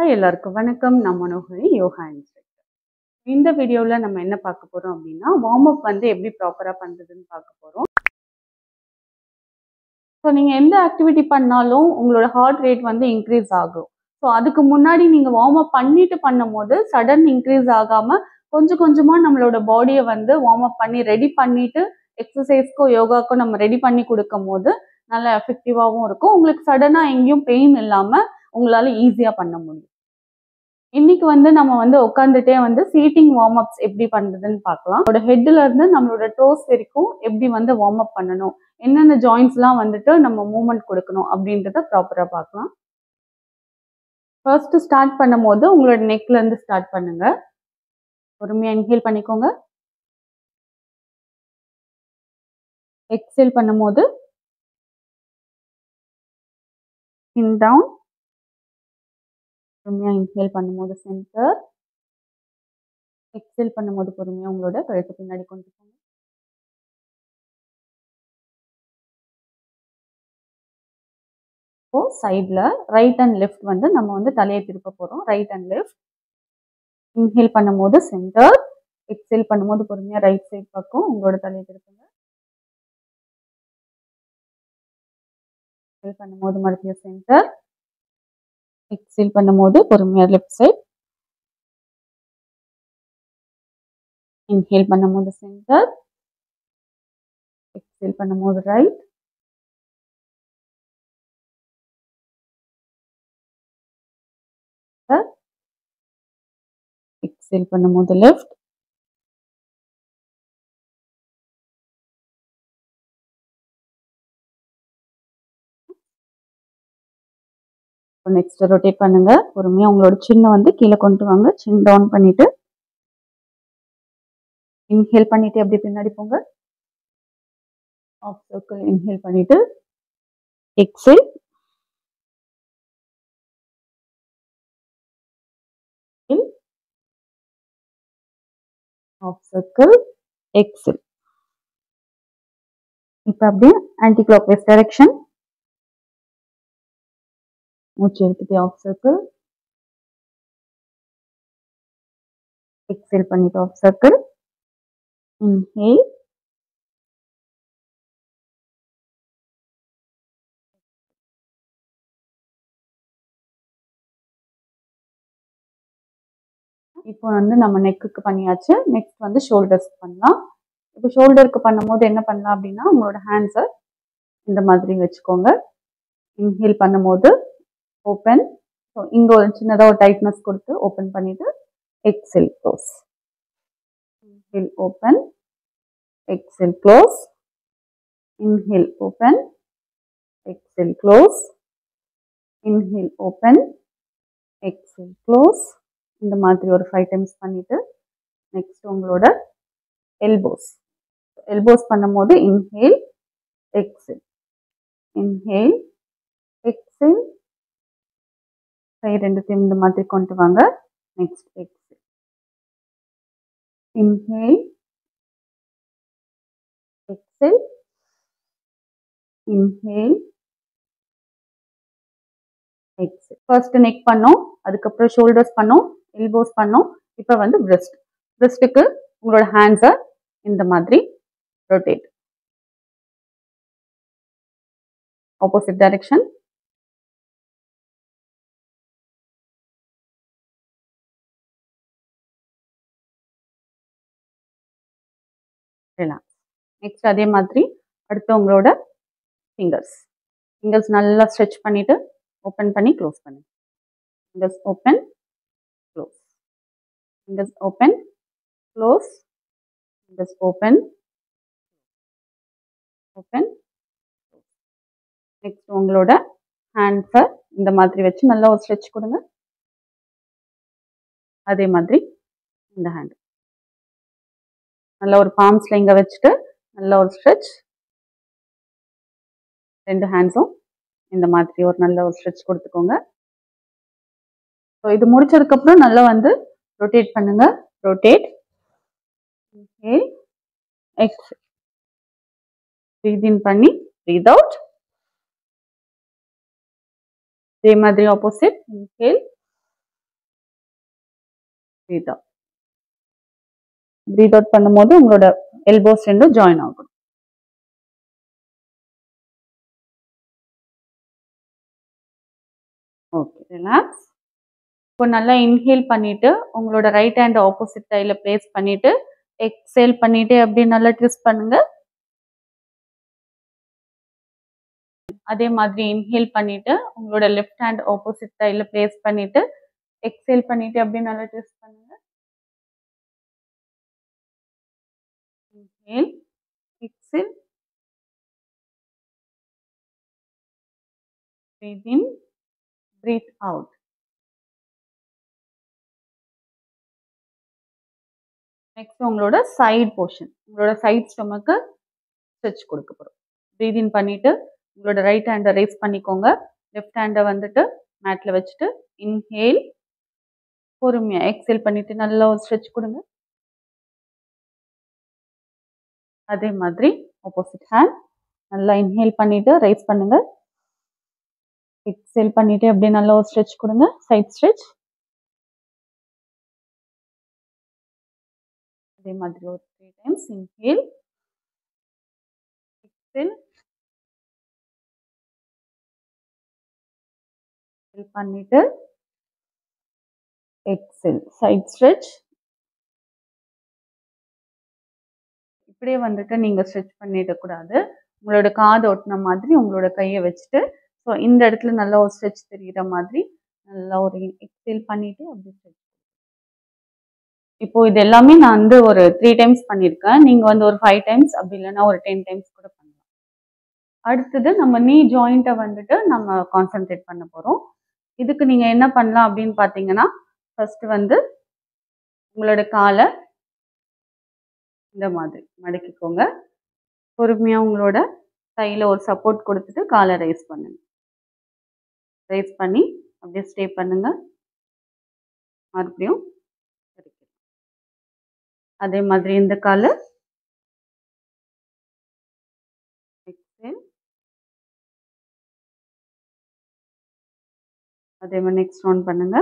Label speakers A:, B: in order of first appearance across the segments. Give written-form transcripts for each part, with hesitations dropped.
A: Hi எல்லாருக்கும் வணக்கம். நான் மனோகரி, யோகா இன்ஸ்ட்ரக்டர். இந்த வீடியோவில் நம்ம என்ன பார்க்க போகிறோம் அப்படின்னா, வார்ம் அப் வந்து எப்படி ப்ராப்பராக பண்ணுறதுன்னு பார்க்க போகிறோம். ஸோ நீங்கள் எந்த ஆக்டிவிட்டி பண்ணாலும் உங்களோட ஹார்ட் ரேட் வந்து இன்க்ரீஸ் ஆகும். ஸோ அதுக்கு முன்னாடி நீங்கள் வார்ம் அப் பண்ணிட்டு பண்ணும் போது சடன் இன்க்ரீஸ் ஆகாமல் கொஞ்சம் கொஞ்சமாக நம்மளோட பாடியை வந்து வார்ம் அப் பண்ணி ரெடி பண்ணிட்டு எக்ஸசைஸ்க்கோ யோகாக்கோ நம்ம ரெடி பண்ணி கொடுக்கும் போது நல்லா எஃபெக்டிவாகவும் இருக்கும். உங்களுக்கு சடனாக எங்கேயும் பெயின் இல்லாமல் உங்களால் ஈஸியாக பண்ண முடியும். இன்னைக்கு வந்து நம்ம வந்து உட்காந்துட்டே வந்து சீட்டிங் வார்ம் அப்ஸ் எப்படி பண்றதுன்னு பார்க்கலாம். நம்மளோட ஹெட்ல இருந்து நம்மளோட டோஸ் வரைக்கும் எப்படி வந்து வார்ம் அப் பண்ணணும், என்னென்ன ஜாயின்ஸ்லாம் வந்துட்டு நம்ம மூவ்மெண்ட் கொடுக்கணும் அப்படின்றத ப்ராப்பரா பார்க்கலாம். ஃபர்ஸ்ட் ஸ்டார்ட் பண்ணும் போது உங்களோட நெக்ல இருந்து ஸ்டார்ட் பண்ணுங்க. பொறுமையா இன்ஹேல் பண்ணிக்கோங்க. எக்ஸேல் பண்ணும்போது இன் டவுன். பொறுமையா இன்ஹேல் பண்ணும்போது சென்டர். எக்ஸேல் பண்ணும்போது பொறுமையா உங்களோட கழுத்து பின்னாடி கொண்டு போங்க. இப்போ சைடில் ரைட் அண்ட் லெஃப்ட் வந்து நம்ம வந்து தலையை திருப்ப போகிறோம். Right and left. இன்ஹேல் பண்ணும்போது சென்டர். எக்ஸேல் பண்ணும்போது பொறுமையாக ரைட் சைட் பக்கம் உங்களோட தலையை திருப்புங்க. இன்ஹேல் பண்ணும்போது மறுபடியும் சென்டர். எக்ஸேல் பண்ணும்போது பொறுமையாக லெஃப்ட் சைட். இன்ஹேல் பண்ணும்போது சென்டர். எக்ஸேல் பண்ணும்போது ரைட். எக்ஸேல் பண்ணும்போது லெஃப்ட். நெக்ஸ்ட் ரொட்டேட் பண்ணுங்க. பொறுமையா உங்களோட சின்ன வந்து கீழே கொண்டு வாங்க. சின் டவுன் பண்ணிட்டு இன்ஹேல் பண்ணிட்டு அப்படியே பின்னாடி போங்க. ஆஃப் சர்க்கிள் இன்ஹேல் பண்ணிட்டு எக்ஸேல். Half circle exhale. இப்போ அப்படியே ஆன்டி கிளாக் வைஸ் டைரக்ஷன். மூச்சு எடுத்துட்டு ஆஃப் சர்க்கிள். எக்ஸேல் பண்ணிட்டு ஆஃப் சர்க்கிள். இன்ஹேல். இப்போ வந்து நம்ம நெக்குக்கு பண்ணியாச்சு. நெக்ஸ்ட் வந்து ஷோல்டர்ஸ்க்கு பண்ணலாம். இப்போ ஷோல்டருக்கு பண்ணும்போது என்ன பண்ணலாம் அப்படின்னா, உங்களோட ஹேண்ட்ஸை இந்த மாதிரி வச்சுக்கோங்க. இன்ஹேல் பண்ணும்போது ஓப்பன். ஸோ இங்கே ஒரு சின்னதாக ஒரு டைட்னஸ் கொடுத்து ஓப்பன் பண்ணிட்டு exhale close. Inhale open. Exhale close. Inhale open. Exhale close. Inhale open. Exhale close. இந்த மாதிரி ஒரு 5 டைம்ஸ் பண்ணிட்டு நெக்ஸ்ட் உங்களோட எல்போஸ். எல்போஸ் பண்ணும்போது இன்ஹேல் எக்ஸேல். Inhale exhale. கை ரெண்டுத்தையும் இந்த மாதிரி கொண்டு வாங்க. Next exhale. Inhale exhale. Inhale exhale. First neck பண்ணோம், அதுக்கப்புறம் ஷோல்டர்ஸ் பண்ணோம், எல்போஸ் பண்ணோம். இப்போ வந்து பிரெஸ்ட். பிரெஸ்ட்டுக்கு உங்களோட ஹேண்ட்ஸை இந்த மாதிரி rotate. Opposite direction. Relax. Next அதே மாதிரி அடுத்து உங்களோட ஃபிங்கர்ஸ். ஃபிங்கர்ஸ் நல்லா ஸ்ட்ரெச் பண்ணிட்டு ஓப்பன் பண்ணி க்ளோஸ் பண்ணுங்க. Fingers open close. Fingers open close. Fingers open open. Next உங்களோட ஹேண்ட்ஸை இந்த மாதிரி வச்சு நல்லா ஒரு ஸ்ட்ரெச் கொடுங்க. அதே மாதிரி இந்த ஹேண்ட் நல்லா ஒரு பாம்ஸ்ல இங்கே வச்சுட்டு நல்லா ஒரு ஸ்ட்ரெச். ரெண்டு ஹேண்ட்ஸும் இந்த மாதிரி ஒரு நல்ல ஒரு ஸ்ட்ரெச் கொடுத்துக்கோங்க. ஸோ இது முடிச்சதுக்கப்புறம் நல்லா வந்து ரொட்டேட் பண்ணுங்க. Rotate. Inhale exhale. Breathe in பண்ணி ப்ரீத் அவுட். இதே மாதிரி opposite. Inhale breathe out. Breathe out பண்ணும்போது உங்களோட எல்போஸ் ரெண்டும் ஜாயின் ஆகும். Okay, relax. இப்போ நல்லா இன்ஹேல் பண்ணிட்டு உங்களோட ரைட் ஹேண்ட் ஆப்போசிட் தைல பிளேஸ் பண்ணிட்டு எக்ஸேல் பண்ணிட்டு அப்படியே நல்லா ட்விஸ்ட் பண்ணுங்க. அதே மாதிரி இன்ஹேல் பண்ணிட்டு உங்களோட லெஃப்ட் ஹேண்ட் ஆப்போசிட் தைல பிளேஸ் பண்ணிட்டு எக்ஸேல் பண்ணிட்டு அப்படியே நல்லா ட்விஸ்ட் பண்ணுங்க. Inhale, exhale, breathe in, breathe out. Next உங்களோட சைடு போர்ஷன், உங்களோட சைட் ஸ்டொமக்கு ஸ்ட்ரெச் கொடுக்க போறோம். பிரீத் இன் பண்ணிட்டு உங்களோட ரைட் ஹேண்டை ரைஸ் பண்ணிக்கோங்க. லெஃப்ட் ஹேண்டை வந்துட்டு மேட்ல வச்சுட்டு இன்ஹேல், பொறுமையா எக்ஸேல் பண்ணிட்டு நல்லா ஒரு ஸ்ட்ரெச் கொடுங்க. அதே மாதிரி ஆப்போசிட் ஹேண்ட் நல்லா இன்ஹேல் பண்ணிட்டு ரைஸ் பண்ணுங்க. எக்ஸேல் பண்ணிட்டு அப்படியே நல்லா ஒரு ஸ்ட்ரெச் கொடுங்க, சைட் ஸ்ட்ரெச். அதே மாதிரி ஒரு 3 டைம்ஸ் இன்ஹேல், எக்ஸேல் பண்ணிட்டு எக்ஸேல், சைட் ஸ்ட்ரெச். இப்படியே வந்துட்டு நீங்க ஸ்ட்ரெச் பண்ணிட கூடாது. உங்களோட காது ஒட்டின மாதிரி உங்களோட கையை வச்சுட்டு ஸோ இந்த இடத்துல நல்லா ஒரு ஸ்ட்ரெச் தெரிகிற மாதிரி நல்லா ஒரு எக்ஸேல் பண்ணிட்டு அப்படி ஸ்ட்ரெச். இப்போ இது எல்லாமே நான் வந்து ஒரு 3 டைம்ஸ் பண்ணியிருக்கேன். நீங்க வந்து ஒரு 5 டைம்ஸ் அப்படி இல்லைன்னா ஒரு 10 டைம்ஸ் கூட பண்ணலாம். அடுத்தது நம்ம நீ ஜாயிண்ட்டை வந்துட்டு நம்ம கான்சென்ட்ரேட் பண்ண போறோம். இதுக்கு நீங்க என்ன பண்ணலாம் அப்படின்னு பார்த்தீங்கன்னா, ஃபர்ஸ்ட் வந்து உங்களோட காலை இந்த மாதிரி மடக்கிக்கோங்க. பொறுமையா உங்களோட கையில ஒரு சப்போர்ட் கொடுத்துட்டு காலை ரைஸ் பண்ணுங்க. ரைஸ் பண்ணி அப்படியே ஸ்டே பண்ணுங்க. மறுபடியும் அதே மாதிரி இந்த காலை எக்ஸேல், அதே மாதிரி நெக்ஸ்ட் ரவுண்ட் பண்ணுங்க.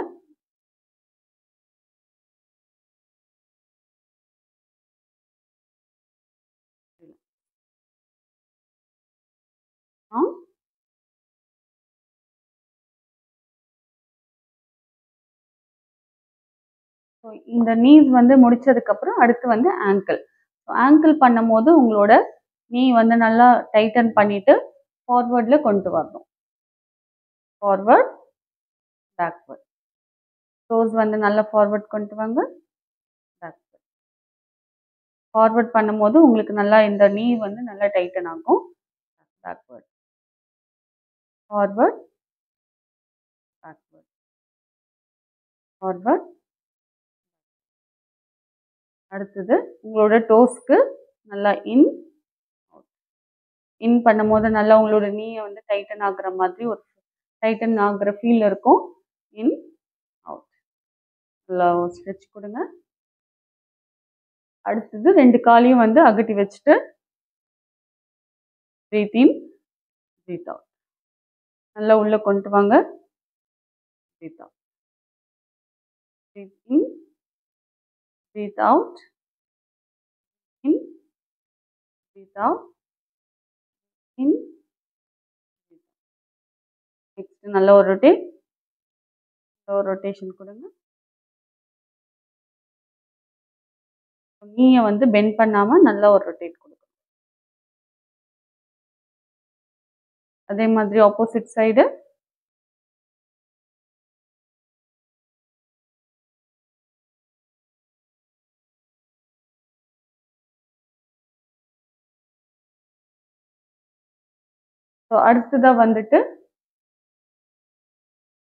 A: இந்த நீஸ் வந்து முடிச்சதுக்கு அப்புறம் அடுத்து வந்து ஆங்கிள். ஆங்கிள் பண்ணும்போது உங்களோட நீ வந்து நல்லா டைட்டன் பண்ணிட்டு ஃபார்வர்ட்ல கொண்டு வரணும். Forward, backward. டோஸ் வந்து நல்லா ஃபார்வர்ட் கொண்டு வாங்க, பேக்வர்ட். ஃபார்வர்ட் பண்ணும்போது உங்களுக்கு நல்லா இந்த நீ வந்து நல்லா டைட்டன் ஆகும். Backward, forward, backward, forward. அடுத்தது உங்களோட டோஸ்க்கு நல்லா இன் இன் பண்ணும்போது நல்லா உங்களோட நீயை வந்து டைட்டன் ஆகுற மாதிரி ஒரு டைட்டன் ஆகுற ஃபீல் இருக்கும். இன் அவுட், நல்லா ஸ்ட்ரெச் கொடுங்க. அடுத்தது 2 காலையும் வந்து அகட்டி வச்சுட்டு பிரீத் இன், பிரீத் அவுட். நல்லா உள்ள கொண்டு வாங்க, பிரீத் அவுட். பிரீத் இன், பிரீத் அவுட், இன், பிரீத் அவுட், இன். நெக்ஸ்ட் நல்ல ஒரு ரொட்டேஷன் கொடுங்க. நீயை வந்து பெண்ட் பண்ணாம நல்லா ஒரு ரொட்டேட் கொடுங்க. அதே மாதிரி ஆப்போசிட் சைடு அடுத்ததா வந்துட்டு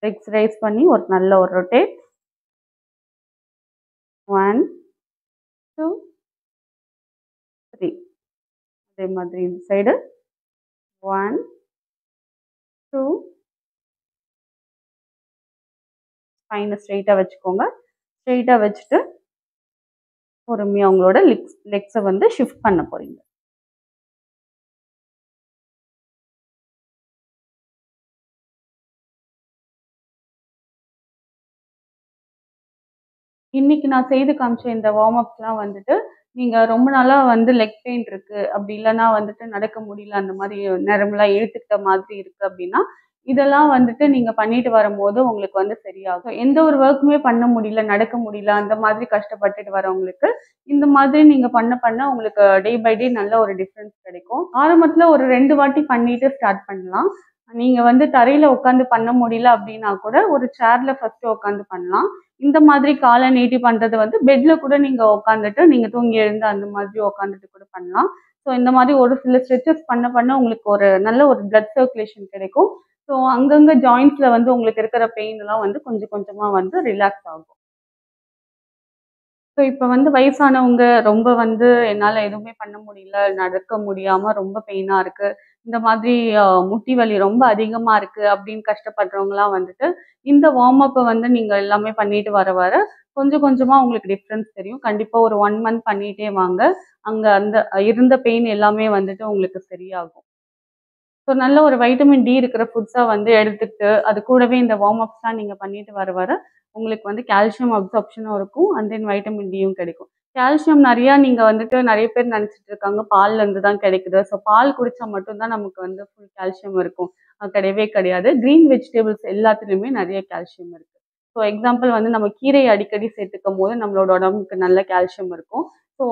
A: லெக்ஸ் ரைஸ் பண்ணி ஒரு நல்ல ஒரு ரொட்டேட். 1 2 3. அதே மாதிரி இந்த சைடு 1 2. ஸ்பைனை ஸ்ட்ரெயிட்டாக வச்சுக்கோங்க. ஸ்ட்ரெயிட்டாக வச்சுட்டு பொறுமையாக உங்களோட லெக்ஸை வந்து ஷிஃப்ட் பண்ண போறீங்க. இன்னைக்கு நான் செய்து காமிச்ச இந்த வார்ம் அப்ஸ்லாம் வந்துட்டு நீங்க ரொம்ப நாளா வந்து லெக் பெயின் இருக்கு, அப்படி இல்லைன்னா வந்துட்டு நடக்க முடியல, அந்த மாதிரி நரம்பெல்லாம் இழுத்துக்கிட்ட மாதிரி இருக்கு அப்படின்னா, இதெல்லாம் வந்துட்டு நீங்க பண்ணிட்டு வரும்போது உங்களுக்கு வந்து சரியாகும். எந்த ஒரு ஒர்க்குமே பண்ண முடியல, நடக்க முடியல, அந்த மாதிரி கஷ்டப்பட்டுட்டு வரவங்களுக்கு இந்த மாதிரி நீங்க பண்ண பண்ண உங்களுக்கு டே பை டே நல்ல ஒரு டிஃபரன்ஸ் கிடைக்கும். ஆரம்பத்துல ஒரு 2 வாட்டி பண்ணிட்டு ஸ்டார்ட் பண்ணலாம். நீங்க வந்து தரையில உட்காந்து பண்ண முடியல அப்படின்னா கூட ஒரு சேர்ல ஃபர்ஸ்ட் உட்காந்து பண்ணலாம். இந்த மாதிரி காலை நீட்டி பண்றது வந்து பெட்ல கூட நீங்க உட்காந்துட்டு நீங்க தூங்கி எழுந்து அந்த மாதிரி உட்காந்துட்டு கூட பண்ணலாம். ஸோ இந்த மாதிரி ஒரு சில ஸ்ட்ரெச்சஸ் பண்ண பண்ண உங்களுக்கு ஒரு நல்ல ஒரு பிளட் சர்க்குலேஷன் கிடைக்கும். ஸோ அங்கங்க ஜாயிண்ட்ஸ்ல வந்து உங்களுக்கு இருக்கிற பெயின் எல்லாம் வந்து கொஞ்சம் கொஞ்சமா வந்து ரிலாக்ஸ் ஆகும். ஸோ இப்ப வந்து வயசானவங்க ரொம்ப வந்து என்னால எதுவுமே பண்ண முடியல, நடக்க முடியாம ரொம்ப பெயினா இருக்கு. இந்த மாதிரி முட்டி வலி ரொம்ப அதிகமா இருக்கு அப்படின்னு கஷ்டப்படுறவங்கலாம் வந்துட்டு, இந்த வார்ம் அப்ப வந்து நீங்க எல்லாமே பண்ணிட்டு வர வர கொஞ்சம் கொஞ்சமா உங்களுக்கு டிஃபரன்ஸ் தெரியும். கண்டிப்பா ஒரு 1 மந்த் பண்ணிட்டே வாங்க. அங்க அந்த இருந்த பெயின் எல்லாமே வந்துட்டு உங்களுக்கு சரியாகும். ஸோ நல்ல ஒரு வைட்டமின் டி இருக்கிற ஃபுட்ஸா வந்து எடுத்துக்கிட்டு, அது கூடவே இந்த வார்ம் அப்ஸ்லாம் நீங்க பண்ணிட்டு வர வர, உங்களுக்கு வந்து கால்சியம் அப்சார்ப்ஷனும் இருக்கும். அண்ட் தென் வைட்டமின் டியும் கிடைக்கும். கால்சியம் நெறையா நீங்க வந்துட்டு நெறைய பேர் நெனச்சுட்டு இருக்காங்க, பால்ல இருந்து தான் கிடைக்குது. ஸோ பால் குடிச்சா மட்டும் தான் நமக்கு வந்து ஃபுல் கால்சியம் இருக்கும். கிடையவே கிடையாது. கிரீன் வெஜிடபிள்ஸ் எல்லாத்துலயுமே நெறைய கால்சியம் இருக்கு. ஸோ எக்ஸாம்பிள் வந்து நம்ம கீரைய அடிக்கடி சேர்த்துக்கும்போது நம்மளோட உடம்புக்கு நல்ல கால்சியம் இருக்கும். ஸோ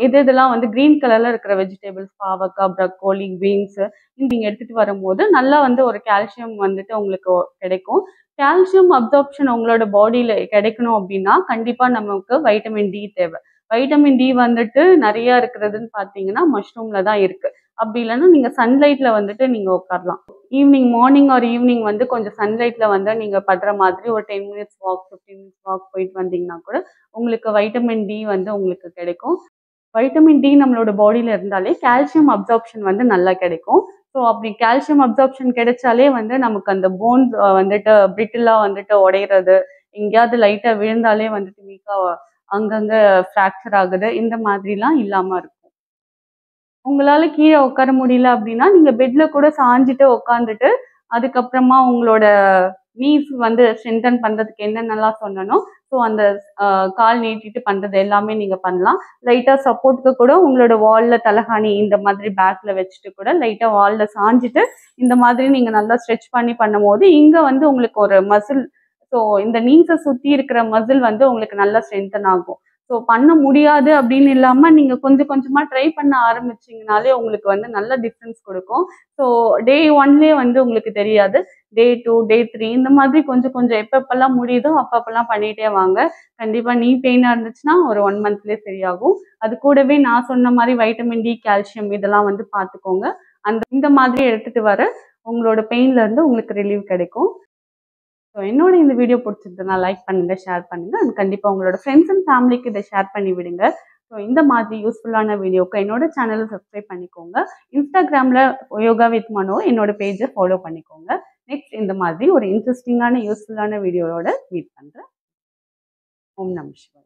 A: எது எதெல்லாம் வந்து கிரீன் கலர்ல இருக்கிற வெஜிடபிள்ஸ் பாவக்காய், ப்ரக்கோலி, பீன்ஸ் நீங்க எடுத்துட்டு வரும்போது நல்லா வந்து ஒரு கால்சியம் வந்துட்டு உங்களுக்கு கிடைக்கும். கால்சியம் அப்சார்ப்ஷன் உங்களோட பாடியில கிடைக்கணும் அப்படின்னா, கண்டிப்பா நமக்கு வைட்டமின் டி தேவை. வைட்டமின் டி வந்துட்டு நெறைய இருக்கிறதுன்னு பார்த்தீங்கன்னா, மஷ்ரூம்ல தான் இருக்கு. அப்படி இல்லன்னா நீங்க சன்லைட்ல வந்துட்டு நீங்க உட்காரலாம். மார்னிங் ஆர் ஈவினிங் வந்து கொஞ்சம் சன்லைட்ல வந்து நீங்க படுற மாதிரி ஒரு 10 மினிட்ஸ் வாக், 15 மினிட்ஸ் வாக் போயிட்டு வந்தீங்கன்னா கூட, உங்களுக்கு வைட்டமின் டி வந்து உங்களுக்கு கிடைக்கும். வைட்டமின் டி நம்மளோட பாடியில இருந்தாலே கால்சியம் அப்சார்ப்ஷன் வந்து நல்லா கிடைக்கும். ஸோ அப்படி கால்சியம் அப்சார்ப்ஷன் கிடைச்சாலே வந்து நமக்கு அந்த போன்ஸ் வந்துட்டு பிரிட்டிலா வந்துட்டு உடையிறது, எங்கேயாவது லைட்டா விழுந்தாலே வந்துட்டு வீக்கா அங்கங்க ஃப்ராக்சர் ஆகுது. இந்த மாதிரிலாம் இல்லாம இருக்கும். உங்களால கீழ உட்கார முடியல அப்படின்னா, நீங்க பெட்ல கூட சாஞ்சுட்டு உட்காந்துட்டு, அதுக்கப்புறமா உங்களோட நீஸ் வந்து ஸ்ட்ரென்தன் பண்றதுக்கு என்னென்னலாம் சொன்னனோ, ஸோ அந்த அ கால் நீட்டிட்டு பண்றது எல்லாமே நீங்க பண்ணலாம். லைட்டா சப்போர்ட்க்கு கூட உங்களோட வால்ல தலகாணி இந்த மாதிரி பேக்ல வச்சுட்டு கூட லைட்டா வால்ல சாஞ்சுட்டு, இந்த மாதிரி நீங்க நல்லா ஸ்ட்ரெச் பண்ணி பண்ணும்போது, இங்க வந்து உங்களுக்கு ஒரு மசில் ஸோ இந்த நீஸ சுத்தி இருக்கிற மசில் வந்து உங்களுக்கு நல்லா ஸ்ட்ரென்தன் ஆகும். ஸோ பண்ண முடியாது அப்படின்னு இல்லாம, நீங்க கொஞ்சம் கொஞ்சமா ட்ரை பண்ண ஆரம்பிச்சீங்கனாலே உங்களுக்கு வந்து நல்ல டிஃபரன்ஸ் குடுக்கும். ஸோ டே 1லயே வந்து உங்களுக்கு தெரியாது. டே 2, டே 3 இந்த மாதிரி கொஞ்சம் கொஞ்சம் எப்பப்பலாம் முடியுதோ அப்பப்பலாம் பண்ணிட்டே வாங்க. கண்டிப்பா நீ பெயினா இருந்துச்சுன்னா ஒரு 1 மந்த்லயே சரியாகும். அது கூடவே நான் சொன்ன மாரி வைட்டமின் டி, கால்சியம் இதெல்லாம் வந்து பார்த்துக்கோங்க. இந்த மாதிரி எடுத்துட்டு வர உங்களோட பெயின்ல இருந்து உங்களுக்கு ரிலீவ் கிடைக்கும். ஸோ என்னோட இந்த வீடியோ பிடிச்சிருந்ததுன்னா லைக் பண்ணுங்க, ஷேர் பண்ணுங்க. அண்ட் கண்டிப்பா உங்களோட ஃப்ரெண்ட்ஸ் அண்ட் ஃபேமிலிக்கு இதை ஷேர் பண்ணி விடுங்க. ஸோ இந்த மாதிரி யூஸ்ஃபுல்லான வீடியோக்கு என்னோட சேனலை சப்ஸ்கிரைப் பண்ணிக்கோங்க. இன்ஸ்டாகிராம்ல யோகா வித் மனோ என்னோட பேஜை ஃபாலோ பண்ணிக்கோங்க. நெக்ஸ்ட் இந்த மாதிரி ஒரு இன்ட்ரெஸ்டிங்கான யூஸ்ஃபுல்லான வீடியோவோட மீட் பண்றேன். ஓம் நம சிவாய.